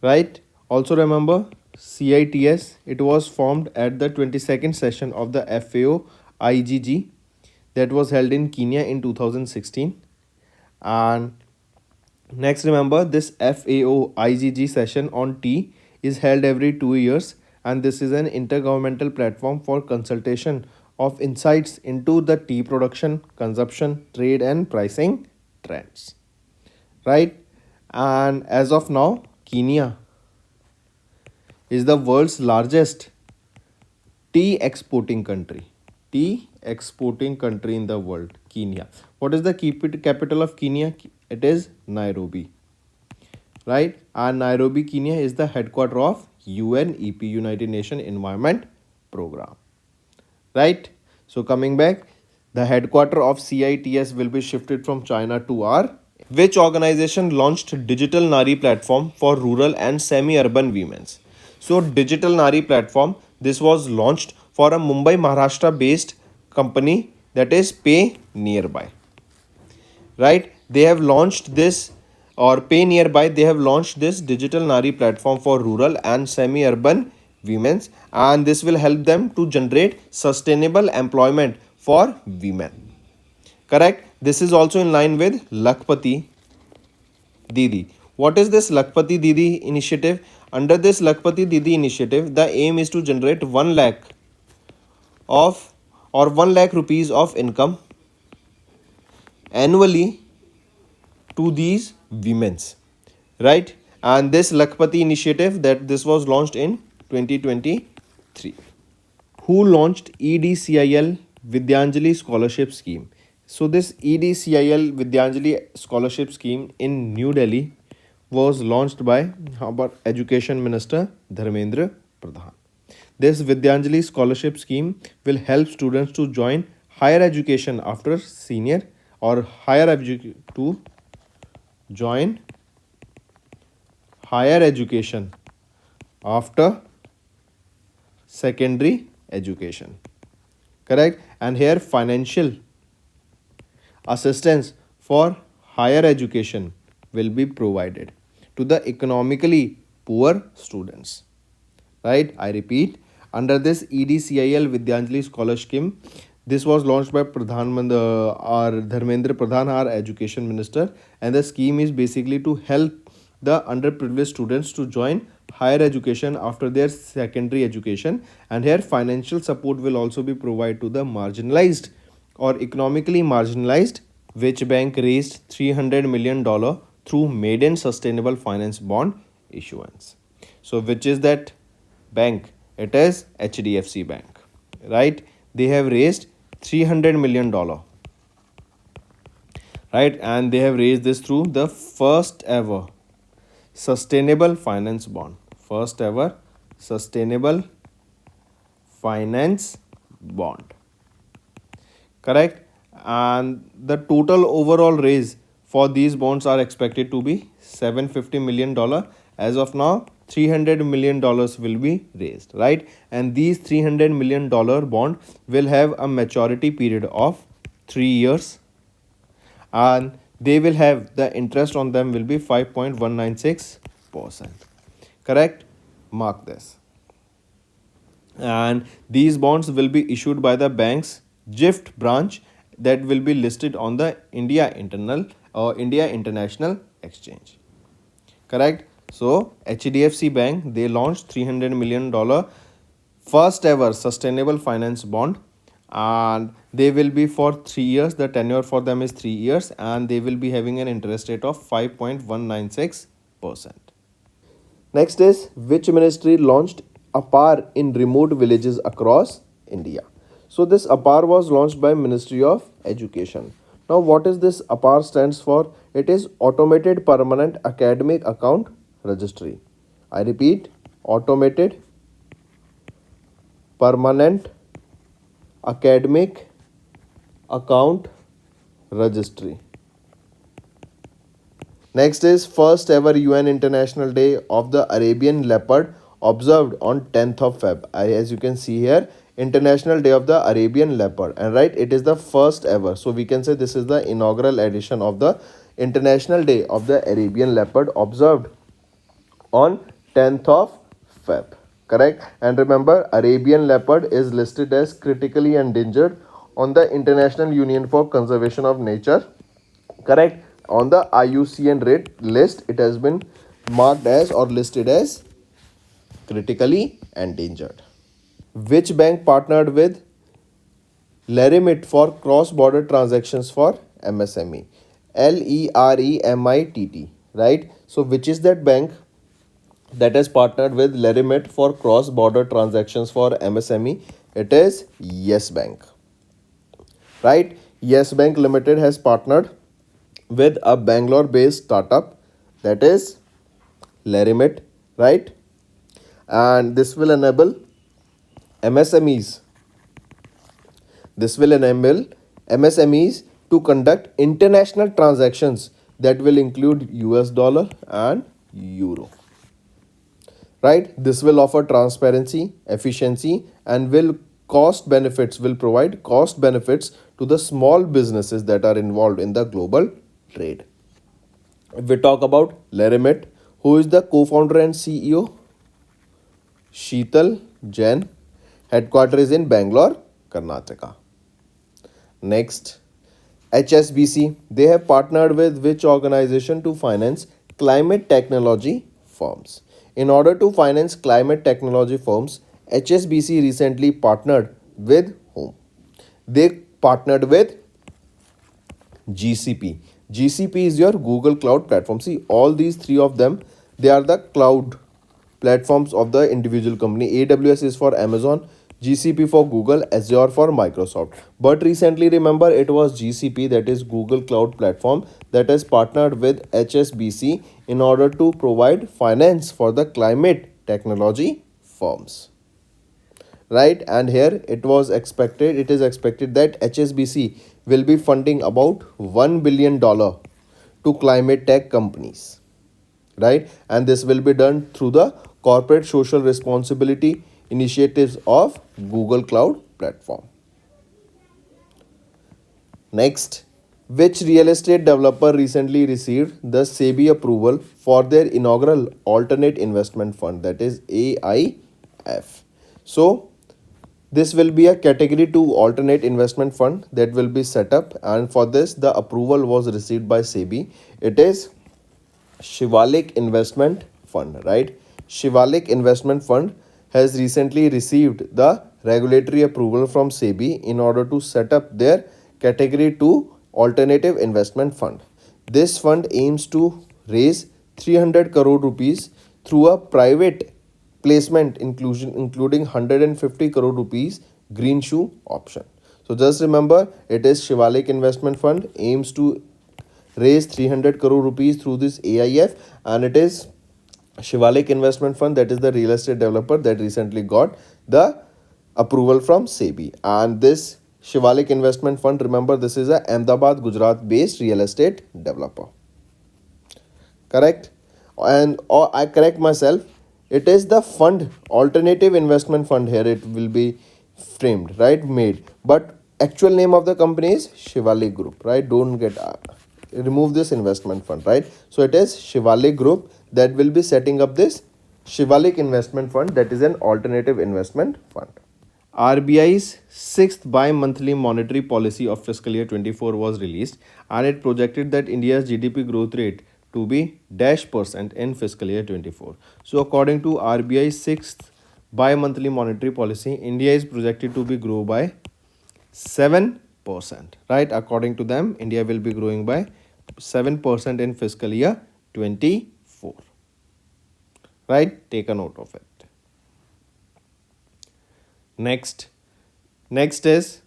Right? Also remember, CITS, it was formed at the 22nd session of the FAO IGG that was held in Kenya in 2016. And next remember, this FAO IGG session on tea is held every 2 years, and this is an intergovernmental platform for consultation of insights into the tea production, consumption, trade, and pricing trends. Right? And as of now, Kenya is the world's largest tea exporting country. Tea exporting country in the world, Kenya. What is the capital of Kenya? It is Nairobi. Right? And Nairobi, Kenya is the headquarter of UNEP, United Nations Environment Program. Right? So coming back, the headquarter of CITS will be shifted from China to our. Which organization launched Digital Nari platform for rural and semi-urban women? So Digital Nari platform, this was launched for a Mumbai, Maharashtra based company, that is Pay Nearby. Right? They have launched this, or Pay Nearby, they have launched this Digital Nari platform for rural and semi-urban women, and this will help them to generate sustainable employment for women. Correct? This is also in line with Lakpati Didi. What is this Lakpati Didi initiative? Under this Lakpati Didi initiative, the aim is to generate 1 lakh of, or 1 lakh rupees of income annually to these women's, right? And this Lakpati initiative, that this was launched in 2023. Who launched EDCIL Vidyanjali Scholarship Scheme? So this EDCIL Vidyanjali Scholarship Scheme in New Delhi was launched by our Education Minister Dharmendra Pradhan. This Vidyanjali Scholarship Scheme will help students to join higher education after senior, or to join higher education after secondary education. Correct? And here financial assistance for higher education will be provided to the economically poor students. Right? I repeat, under this EDCIL Vidyanjali Scholarship Scheme, this was launched by our Dharmendra Pradhan, our Education Minister, and the scheme is basically to help the underprivileged students to join higher education after their secondary education, and here financial support will also be provided to the marginalized or economically marginalized, which bank raised $300 million through maiden sustainable finance bond issuance. So which is that bank? It is HDFC Bank, right? They have raised $300 million, right? And they have raised this through the first ever sustainable finance bond. First ever sustainable finance bond. Correct? And the total overall raise for these bonds are expected to be $750 million. As of now, $300 million will be raised, right? And these $300 million bond will have a maturity period of 3 years, and they will have the interest on them will be 5.196%. Correct? Mark this. And these bonds will be issued by the bank's GIFT branch that will be listed on the India International Exchange. Correct? So HDFC Bank, they launched $300 million first ever sustainable finance bond, and they will be for 3 years. The tenure for them is 3 years, and they will be having an interest rate of 5.196%. Next is, which ministry launched APAR in remote villages across India? So this APAR was launched by Ministry of Education. Now what is this APAR stands for? It is Automated Permanent Academic Account Registry. I repeat, Automated Permanent Academic Account Registry. Next is first ever UN International Day of the Arabian Leopard observed on 10th of Feb. As you can see here, International Day of the Arabian Leopard, and right, it is the first ever. So we can say this is the inaugural edition of the International Day of the Arabian Leopard observed on 10th of Feb. Correct? And remember, Arabian leopard is listed as critically endangered on the International Union for Conservation of Nature. Correct? On the IUCN rate list, it has been marked as or listed as critically endangered. Which bank partnered with Leremit for cross-border transactions for MSME? LEREMITT, right? So which is that bank that has partnered with Leremit for cross-border transactions for MSME? It is Yes Bank, right? Yes Bank Limited has partnered with a Bangalore-based startup, that is Leremit, right? And this will enable MSMEs. This will enable MSMEs to conduct international transactions that will include US dollar and euro. Right? This will offer transparency, efficiency, and will provide cost benefits to the small businesses that are involved in the global trade. If we talk about Leremit, who is the co-founder and CEO? Sheetal Jain. Headquarters is in Bangalore, Karnataka. Next, HSBC. They have partnered with which organization to finance climate technology firms? In order to finance climate technology firms, HSBC recently partnered with whom? They partnered with GCP. GCP is your Google Cloud platform. See, all these three of them, they are the cloud platforms of the individual company. AWS is for Amazon, GCP for Google, Azure for Microsoft. But recently, remember, it was GCP, that is Google Cloud Platform, that has partnered with HSBC in order to provide finance for the climate technology firms, right? And here it is expected that HSBC will be funding about $1 billion to climate tech companies, right? And this will be done through the corporate social responsibility initiatives of Google Cloud Platform. Next, which real estate developer recently received the SEBI approval for their inaugural alternate investment fund, that is AIF? So this will be a category 2 alternate investment fund that will be set up, and for this the approval was received by SEBI. It is Shivalik Investment Fund, right? Shivalik Investment Fund has recently received the regulatory approval from SEBI in order to set up their category 2 alternative investment fund. This fund aims to raise 300 crore rupees through a private placement including 150 crore rupees green shoe option. So just remember, it is Shivalik Investment Fund aims to raise 300 crore rupees through this AIF, and it is Shivalik Investment Fund, that is the real estate developer that recently got the approval from SEBI. And this Shivalik Investment Fund, remember, this is a Ahmedabad, Gujarat based real estate developer. Correct? And or I correct myself, it is the fund alternative investment fund. Here it will be framed, right, made, but actual name of the company is Shivalik Group, right? Don't get remove this investment fund, right? So it is Shivalik Group that will be setting up this Shivalik Investment Fund, that is an alternative investment fund. RBI's sixth bi-monthly monetary policy of fiscal year 24 was released, and it projected that India's GDP growth rate to be -% in fiscal year 24. So according to RBI's sixth bi-monthly monetary policy, India is projected to be grow by 7%, right? According to them, India will be growing by 7% in fiscal year 24, right? Take a note of it. Next is,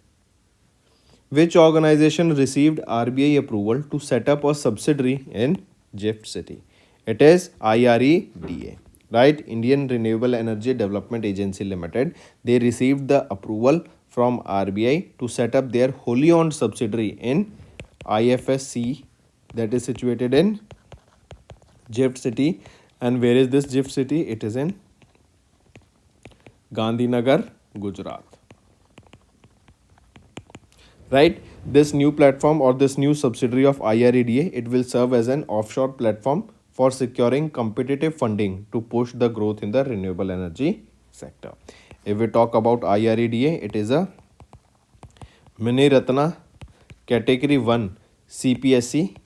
which organization received RBI approval to set up a subsidiary in GIFT City? It is IREDA, right? Indian Renewable Energy Development Agency Limited. They received the approval from RBI to set up their wholly owned subsidiary in IFSC, that is situated in GIFT City. And where is this GIFT City? It is in Gandhinagar, Gujarat, right? This new platform or this new subsidiary of IREDA, it will serve as an offshore platform for securing competitive funding to push the growth in the renewable energy sector. If we talk about IREDA, it is a Mini Ratna category 1 CPSE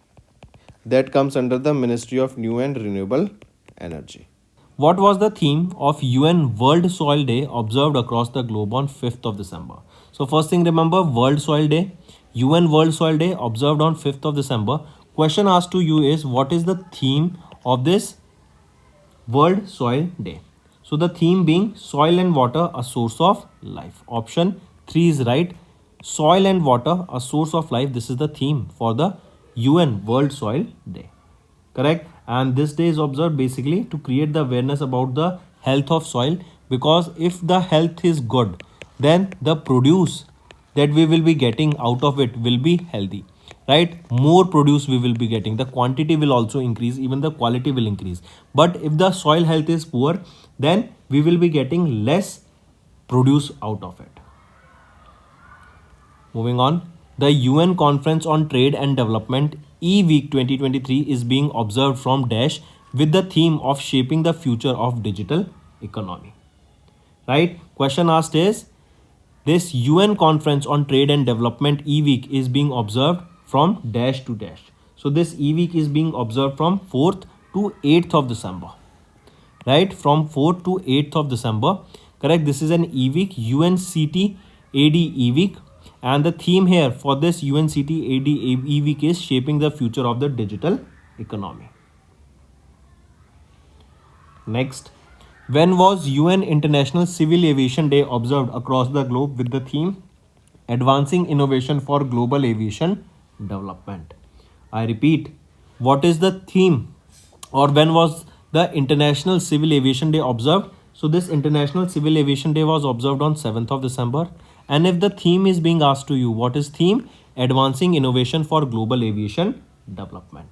that comes under the Ministry of New and Renewable Energy. What was the theme of UN World Soil Day observed across the globe on 5th of December? So first thing, remember, World Soil Day, UN World Soil Day observed on 5th of December. Question asked to you is, what is the theme of this World Soil Day? So the theme being soil and water, a source of life. Option 3 is right. Soil and water, a source of life. This is the theme for the UN World Soil Day. Correct? And this day is observed basically to create the awareness about the health of soil, because if the health is good, then the produce that we will be getting out of it will be healthy, right? More produce we will be getting, the quantity will also increase, even the quality will increase. But if the soil health is poor, then we will be getting less produce out of it. Moving on, the UN Conference on Trade and Development E-Week 2023 is being observed from Dash with the theme of shaping the future of digital economy. Right? Question asked is, this UN Conference on Trade and Development E-Week is being observed from Dash to Dash. So this E-Week is being observed from 4th to 8th of December. Right? From 4th to 8th of December. Correct? This is an E-Week, UNCT AD E-Week. And the theme here for this UNCT AD E-Week is shaping the future of the digital economy. Next, when was UN International Civil Aviation Day observed across the globe with the theme Advancing Innovation for Global Aviation Development? I repeat, what is the theme, or when was the International Civil Aviation Day observed? So this International Civil Aviation Day was observed on 7th of December. And if the theme is being asked to you, what is theme? Advancing Innovation for Global Aviation Development.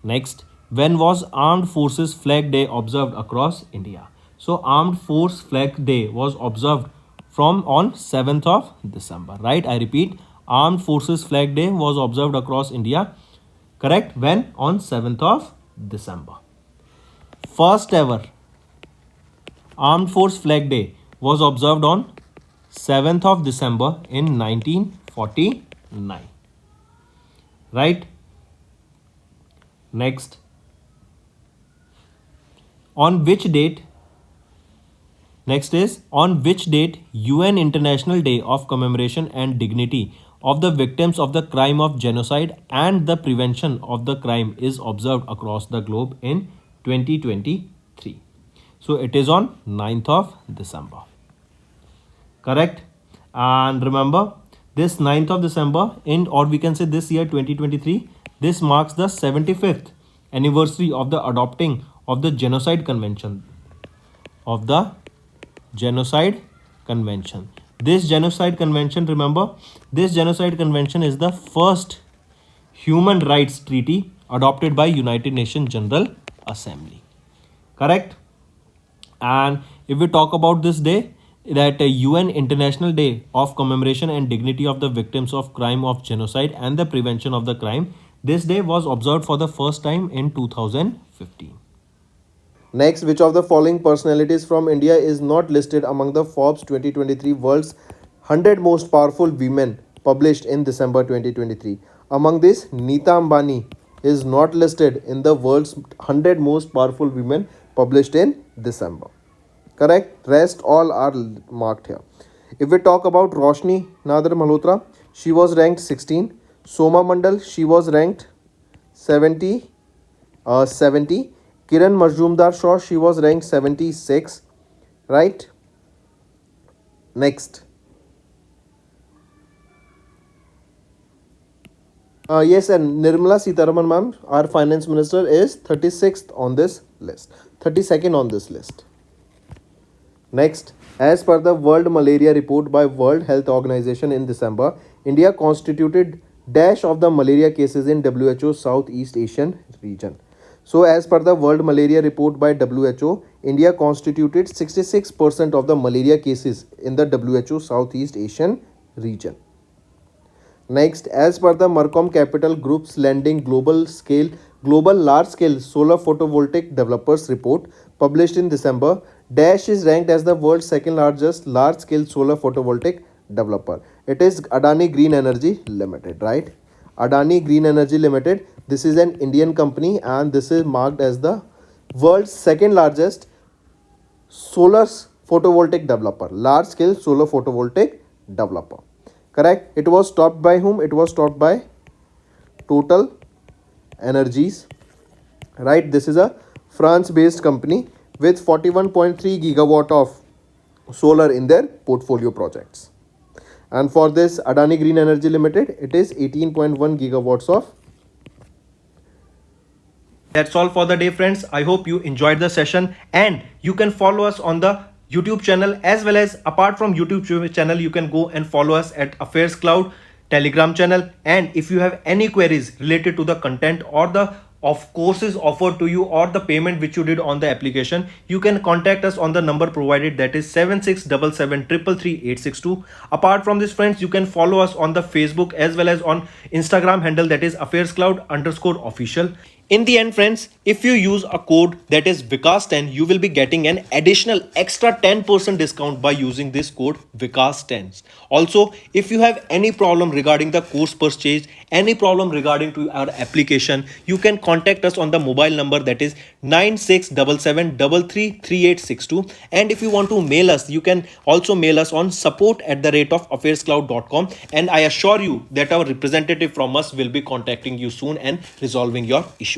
Next, when was Armed Forces Flag Day observed across India? So Armed Force Flag Day was observed from on 7th of December, right? I repeat, Armed Forces Flag Day was observed across India. Correct? When? On 7th of December. First ever Armed Force Flag Day was observed on 7th of December in 1949. Right? Next, on which date? Next is, on which date UN International Day of Commemoration and Dignity of the Victims of the Crime of Genocide and the Prevention of the Crime is observed across the globe in 2023. So it is on 9th of December. Correct? And remember, this 9th of December in, or we can say this year 2023, this marks the 75th anniversary of the adopting of the Genocide Convention. This Genocide Convention, remember, this Genocide Convention is the first human rights treaty adopted by United Nations General Assembly. Correct? And if we talk about this day, that UN International Day of Commemoration and Dignity of the Victims of Crime of Genocide and the Prevention of the Crime, this day was observed for the first time in 2015. Next, which of the following personalities from India is not listed among the Forbes 2023 World's 100 Most Powerful Women published in December 2023? Among this, Neeta Ambani is not listed in the world's 100 Most Powerful Women published in December. Correct? Rest all are marked here. If we talk about Roshni Nadar Malhotra, she was ranked 16. Soma Mandal, she was ranked 70. Kiran Majumdar Shaw, she was ranked 76. Right? Next. Yes, and Nirmala Sitharaman ma'am, our finance minister, is 36th on this list. 32nd on this list. Next, as per the World Malaria Report by World Health Organization in December, India constituted dash of the malaria cases in WHO Southeast Asian region. So as per the World Malaria Report by WHO, India constituted 66% of the malaria cases in the WHO Southeast Asian region. Next, as per the Marcom Capital Group's Lending Global Large Scale Solar Photovoltaic Developers Report published in December, Dash is ranked as the world's second largest large scale solar photovoltaic developer. It is Adani Green Energy Limited, right? Adani Green Energy Limited. This is an Indian company and this is marked as the world's second largest solar photovoltaic developer, large scale solar photovoltaic developer. Correct? It was topped by whom? It was topped by Total Energies. Right? This is a France based company with 41.3 gigawatt of solar in their portfolio projects. And for this Adani Green Energy Limited, it is 18.1 gigawatts of. That's all for the day, friends. I hope you enjoyed the session, and you can follow us on the YouTube channel, as well as apart from YouTube channel, you can go and follow us at AffairsCloud Telegram channel. And if you have any queries related to the content or the of courses offered to you or the payment which you did on the application, you can contact us on the number provided, that is 7677333862. Apart from this, friends, you can follow us on the Facebook as well as on Instagram handle, that is AffairsCloud_official. In the end, friends, if you use a code that is Vikas10, you will be getting an additional extra 10% discount by using this code Vikas10. Also, if you have any problem regarding the course purchase, any problem regarding to our application, you can contact us on the mobile number, that is 9677333862. And if you want to mail us, you can also mail us on support@affairscloud.com, and I assure you that our representative from us will be contacting you soon and resolving your issue.